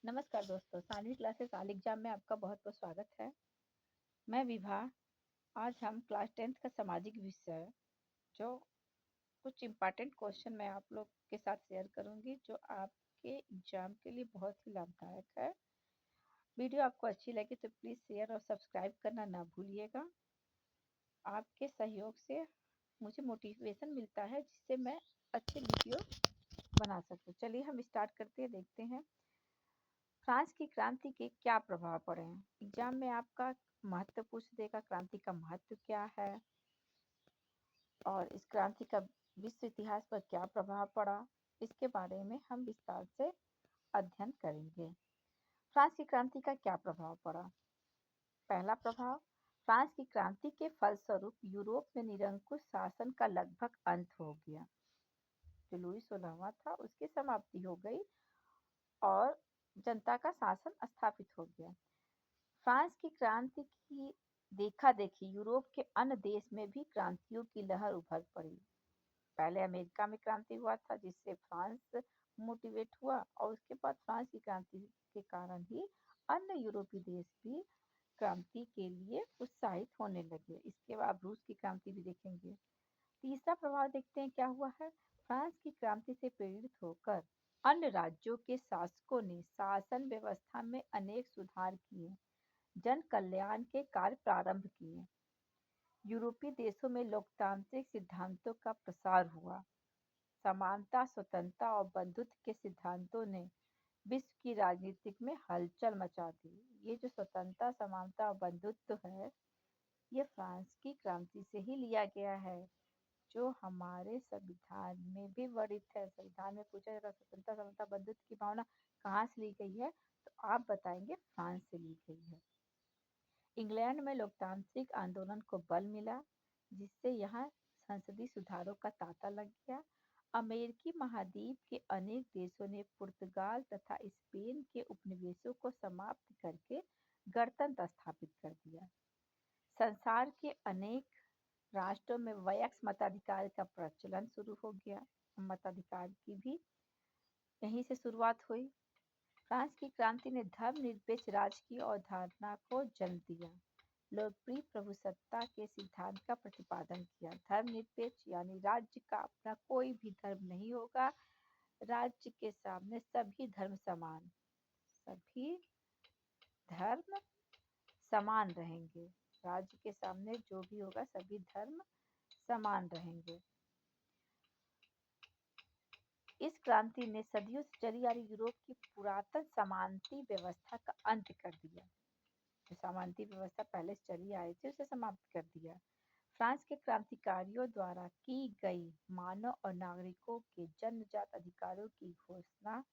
नमस्कार दोस्तों, Saanvi classes all exam में आपका बहुत बहुत स्वागत है। मैं विभा। आज हम क्लास 10th का सामाजिक विषय जो कुछ इम्पोर्टेंट क्वेश्चन मैं आप लोग के साथ शेयर करूंगी जो आपके एग्जाम के लिए बहुत ही लाभदायक है। वीडियो आपको अच्छी लगी तो प्लीज़ शेयर और सब्सक्राइब करना ना भूलिएगा। आपके सहयोग से मुझे मोटिवेशन मिलता है जिससे मैं अच्छे वीडियो बना सकूं। चलिए हम स्टार्ट करते हैं, देखते हैं फ्रांस की क्रांति के क्या प्रभाव पड़े हैं। एग्जाम में आपका महत्व पूछ देगा, क्रांति का महत्व क्या है और इस क्रांति का विश्व इतिहास पर क्या प्रभाव पड़ा, इसके बारे में हम विस्तार से अध्ययन करेंगे। फ्रांस की क्रांति का क्या प्रभाव पड़ा। पहला प्रभाव, फ्रांस की क्रांति के फलस्वरूप यूरोप में निरंकुश शासन का लगभग अंत हो गया। जो लुई 16वां था उसकी समाप्ति हो गई और जनता का शासन स्थापित हो गया। फ्रांस की क्रांति की देखा देखी यूरोप के अन्य देश में भी क्रांतियों की लहर उभर पड़ी। पहले अमेरिका में क्रांति हुआ था जिससे फ्रांस मोटिवेट हुआ और उसके बाद फ्रांस की क्रांति के कारण ही अन्य यूरोपीय देश भी क्रांति के लिए उत्साहित होने लगे। इसके बाद रूस की क्रांति भी देखेंगे। तीसरा प्रभाव देखते हैं क्या हुआ है। फ्रांस की क्रांति से प्रेरित होकर अन्य राज्यों के शासकों ने शासन व्यवस्था में अनेक सुधार किए, जन कल्याण के कार्य प्रारंभ किए। यूरोपीय देशों में लोकतांत्रिक सिद्धांतों का प्रसार हुआ। समानता, स्वतंत्रता और बंधुत्व के सिद्धांतों ने विश्व की राजनीति में हलचल मचा दी। ये जो स्वतंत्रता, समानता और बंधुत्व है, ये फ्रांस की क्रांति से ही लिया गया है, जो हमारे संविधान में भी वर्णित है। संविधान में पूछा जाता स्वतंत्रता, समानता, बंधुत्व की भावना कहाँ से ली गई है, तो आप बताएंगे फ्रांस से ली गई है। इंग्लैंड में लोकतांत्रिक आंदोलन को बल मिला, जिससे यहाँ संसदीय सुधारों का तांता लग गया। अमेरिकी महाद्वीप के अनेक देशों ने पुर्तगाल तथा स्पेन के उपनिवेशों को समाप्त करके गणतंत्र स्थापित कर दिया। संसार के अनेक राष्ट्रों में वयस्क मताधिकार का प्रचलन शुरू हो गया। मताधिकार की भी यहीं से शुरुआत हुई। फ्रांस की क्रांति ने धर्मनिरपेक्ष राज्य की अवधारणा को जन्म दिया। लोकप्रिय प्रभुसत्ता के सिद्धांत का प्रतिपादन किया। धर्मनिरपेक्ष यानी राज्य का अपना कोई भी धर्म नहीं होगा। राज्य के सामने सभी धर्म समान, सभी धर्म समान रहेंगे। राज्य के सामने जो भी होगा सभी धर्म समान रहेंगे। इस क्रांति ने सदियों से चली आ रही यूरोप की पुरातन सामंती व्यवस्था का अंत कर दिया। जो सामंती व्यवस्था पहले से चली आई थी उसे समाप्त कर दिया। फ्रांस के क्रांतिकारियों द्वारा की गई मानव और नागरिकों के जन्मजात अधिकारों की घोषणा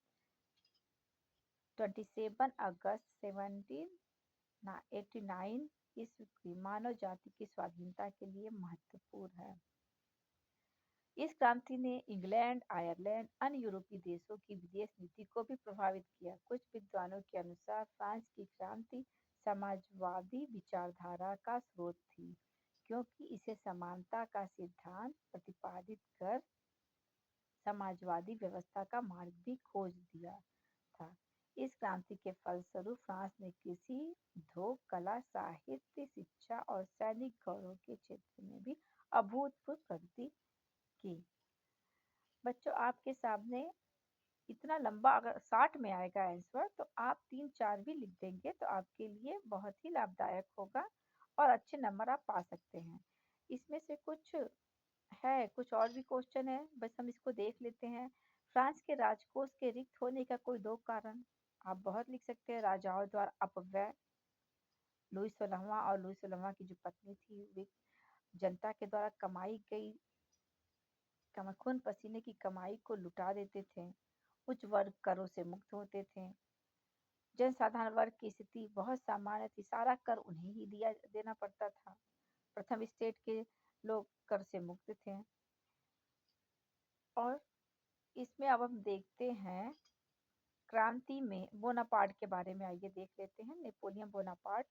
27 अगस्त 1789 ईस्वी की मानव जाति की स्वाधीनता के लिए महत्वपूर्ण है। इस क्रांति ने इंग्लैंड, आयरलैंड, अन्य यूरोपीय देशों की विदेश नीति को भी प्रभावित किया। कुछ विद्वानों के अनुसार फ्रांस की क्रांति समाजवादी विचारधारा का स्रोत थी, क्योंकि इसे समानता का सिद्धांत प्रतिपादित कर समाजवादी व्यवस्था का मार्ग भी खोज दिया था। इस क्रांति के फलस्वरूप फ्रांस ने कृषि, उद्योग, कला, साहित्य, शिक्षा और सैनिक गौरव के क्षेत्र में भी अभूतपूर्व प्रगति की। बच्चों, आपके सामने इतना लंबा अगर 60 में आएगा आंसर तो आप 3-4 भी लिख देंगे तो आपके लिए बहुत ही लाभदायक होगा और अच्छे नंबर आप पा सकते हैं। इसमें से कुछ और भी क्वेश्चन है, बस हम इसको देख लेते हैं। फ्रांस के राजकोष के रिक्त होने का कोई 2 कारण आप बहुत लिख सकते हैं। राजाओं द्वारा अपव्यय, लुई 16वां और लुई 16वां की जो पत्नी थी वे जनता के द्वारा कमाई गई खून पसीने की कमाई को लुटा देते थे। उच्च वर्ग करों से मुक्त होते थे। जनसाधारण वर्ग की स्थिति बहुत सामान्य थी, सारा कर उन्हें ही देना पड़ता था। प्रथम स्टेट के लोग कर से मुक्त थे। और इसमें अब हम देखते हैं क्रांति में बोनापार्ट के बारे में। आइए देख लेते हैं नेपोलियन बोनापार्ट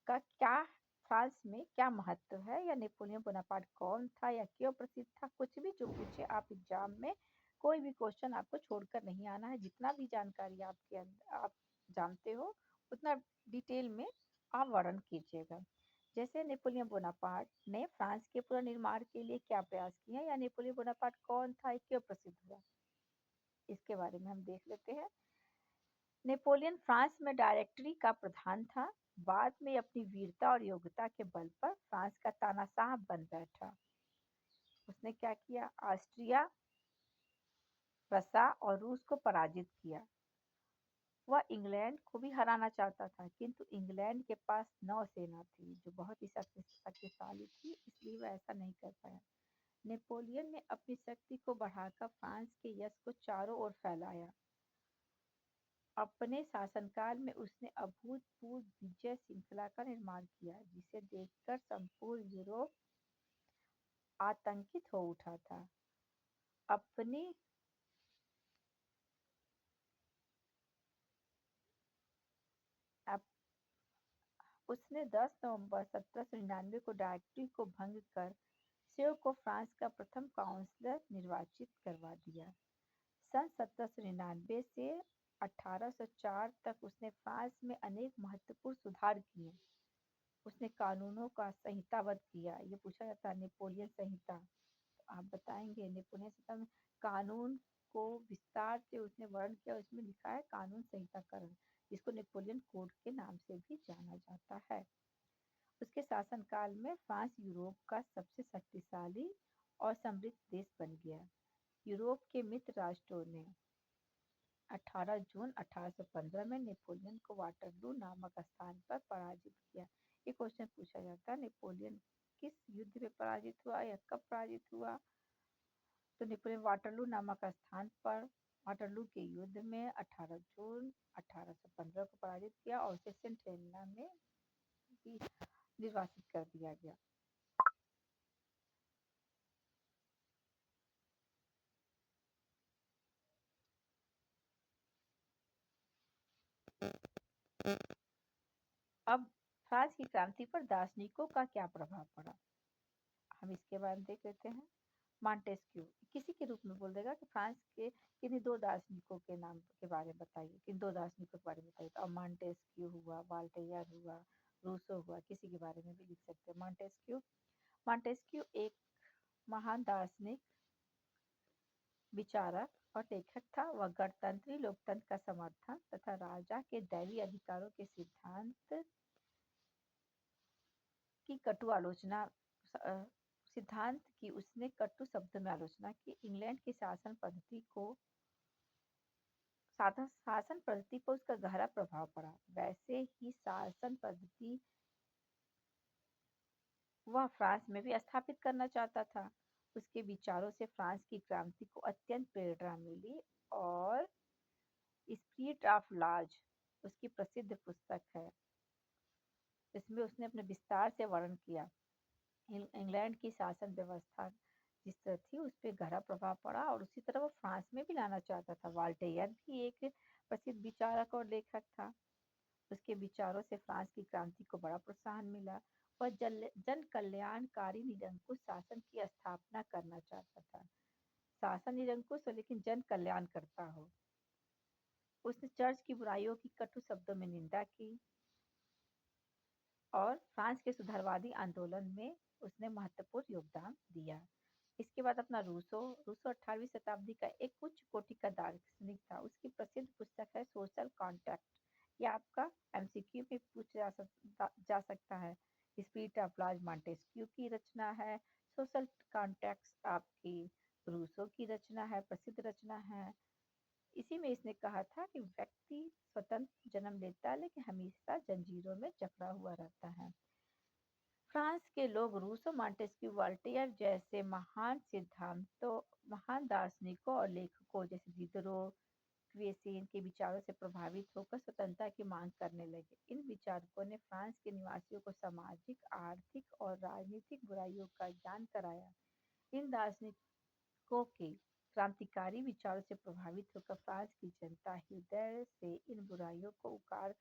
का क्या फ्रांस में क्या महत्व है, या नेपोलियन बोनापार्ट कौन था या क्यों प्रसिद्ध था। कुछ भी जो पूछे आप एग्जाम में कोई भी क्वेश्चन आपको छोड़कर नहीं आना है। जितना भी जानकारी आपके अंदर आप जानते हो उतना डिटेल में आप वर्णन कीजिएगा। जैसे नेपोलियन बोनापार्ट ने फ्रांस के पुनर्निर्माण के लिए क्या प्रयास किए या नेपोलियन बोनापार्ट कौन था, ये क्यों प्रसिद्ध हुआ, इसके बारे में हम देख लेते हैं। नेपोलियन फ्रांस में डायरेक्टरी का प्रधान था। बाद में अपनी वीरता और योग्यता के बल पर फ्रांस का तानाशाह बन बैठा। उसने क्या किया, ऑस्ट्रिया, प्रसा और रूस को पराजित किया। वह इंग्लैंड को भी हराना चाहता था, किंतु इंग्लैंड के पास नौसेना थी जो बहुत ही शक्तिशाली थी, इसलिए वह ऐसा नहीं कर पाया। नेपोलियन ने अपनी शक्ति को बढ़ाकर फ्रांस के यश को चारों ओर फैलाया। अपने शासनकाल में उसने अभूतपूर्व विजय श्रृंखला का निर्माण किया, जिसे देखकर संपूर्ण यूरोप आतंकित हो उठा था। अपनी अप, उसने 10 नवंबर 1799 को डायरेक्टरी को भंग कर सेव को फ्रांस का प्रथम काउंसलर निर्वाचित करवा दिया। सन 1799 से 1804 तक उसने फ्रांस में अनेक महत्वपूर्ण सुधार किए। उसने कानूनों का संहिताबद्ध किया। ये पूछा जाता है नेपोलियन संहिता, तो आप बताएंगे नेपोलियन संहिता में कानून को विस्तार से उसने वर्णन किया। उसमें लिखा है कानून संहिताकरण, जिसको नेपोलियन कोड के नाम से भी जाना जाता है। उसके शासनकाल में फ्रांस यूरोप का सबसे शक्तिशाली और समृद्ध देश बन गया। यूरोप के मित्र राष्ट्रों ने 18 जून 1815 में नेपोलियन को वाटरलू नामक स्थान पर पराजित किया। ये क्वेश्चन पूछा जाता है, नेपोलियन किस युद्ध में पराजित हुआ या कब पराजित हुआ? तो नेपोलियन वाटरलू नामक स्थान पर वाटरलू के युद्ध में 18 जून 1815 को पराजित किया और उसे सेंट हेलेना में भी निर्वासित कर दिया गया। अब फ्रांस की क्रांति पर दार्शनिकों का क्या प्रभाव पड़ा, हम इसके बारे में देख लेते हैं। मॉन्टेस्क्यू किसी के रूप में बोल देगा कि फ्रांस के किन्हीं दो दार्शनिकों के नाम के बारे में बताइए, किन दो दार्शनिकों के बारे में बताइए। तो अब मॉन्टेस्क्यू हुआ, वाल्टेयर हुआ, रूसो हुआ, किसी के बारे में भी लिख सकते हैं। मॉन्टेस्क्यू मॉन्टेस्क्यू एक महान दार्शनिक, विचारक और लेखक था। वह गणतंत्री लोकतंत्र का समर्थन तथा राजा के दैवीय अधिकारों के की कटु आलोचना सिद्धांत की उसने कटु शब्दों में आलोचना की। इंग्लैंड की शासन पद्धति पर उसका गहरा प्रभाव पड़ा। वैसे ही शासन पद्धति वह फ्रांस में भी स्थापित करना चाहता था। उसके विचारों से फ्रांस की क्रांति को अत्यंत प्रेरणा मिली और स्पिरिट ऑफ लॉज उसकी प्रसिद्ध पुस्तक है। इसमें उसने अपने विस्तार से वर्णन किया इंग्लैंड की शासन व्यवस्था जिस तरह थी उस पर गहरा प्रभाव पड़ा और उसी तरह वो फ्रांस में भी लाना चाहता था। वाल्टेयर भी एक प्रसिद्ध विचारक और लेखक था। उसके विचारों से फ्रांस की क्रांति को बड़ा प्रोत्साहन मिला। वह जन कल्याणकारी निरंकुश शासन की स्थापना करना चाहता था। शासन निरंकुश हो लेकिन जन कल्याण करता हो। उसने चर्च की बुराइयों की कटु शब्दों में निंदा की और फ्रांस के सुधारवादी आंदोलन में उसने महत्वपूर्ण योगदान दिया। इसके बाद अपना रूसो 18वीं शताब्दी का एक उच्च कोटि का दार्शनिक था। उसकी प्रसिद्ध पुस्तक है सोशल कॉन्ट्रैक्ट। ये आपका एमसीक्यू में पूछा जा सकता है। स्पिरिट ऑफ लॉज मॉन्टेस्क्यू की रचना है। सोशल कॉन्ट्रैक्ट आपकी रूसो की रचना है, प्रसिद्ध रचना है। इसी में इसने कहा था कि व्यक्ति स्वतंत्र जन्म लेता है लेकिन हमेशा जंजीरों में जकड़ा हुआ रहता है। फ्रांस के लोग रूसो, मॉन्टेस्क्यू, वॉल्टेयर जैसे महान दार्शनिकों और लेखकों जैसे दिदरो, क्वेसीन के विचारों से प्रभावित होकर स्वतंत्रता की मांग करने लगे। इन विचारकों ने फ्रांस के निवासियों को सामाजिक, आर्थिक और राजनीतिक बुराइयों का ज्ञान कराया। इन दार्शनिकों के क्रांतिकारी विचारों से प्रभावित होकर फ्रांस की जनता हृदय से इन बुराइयों को उखाड़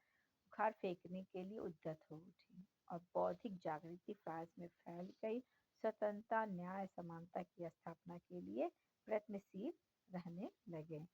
फेंकने के लिए उद्यत हो उठी और बौद्धिक जागृति फ्रांस में फैल गई। स्वतंत्रता, न्याय, समानता की स्थापना के लिए प्रयत्नशील रहने लगे।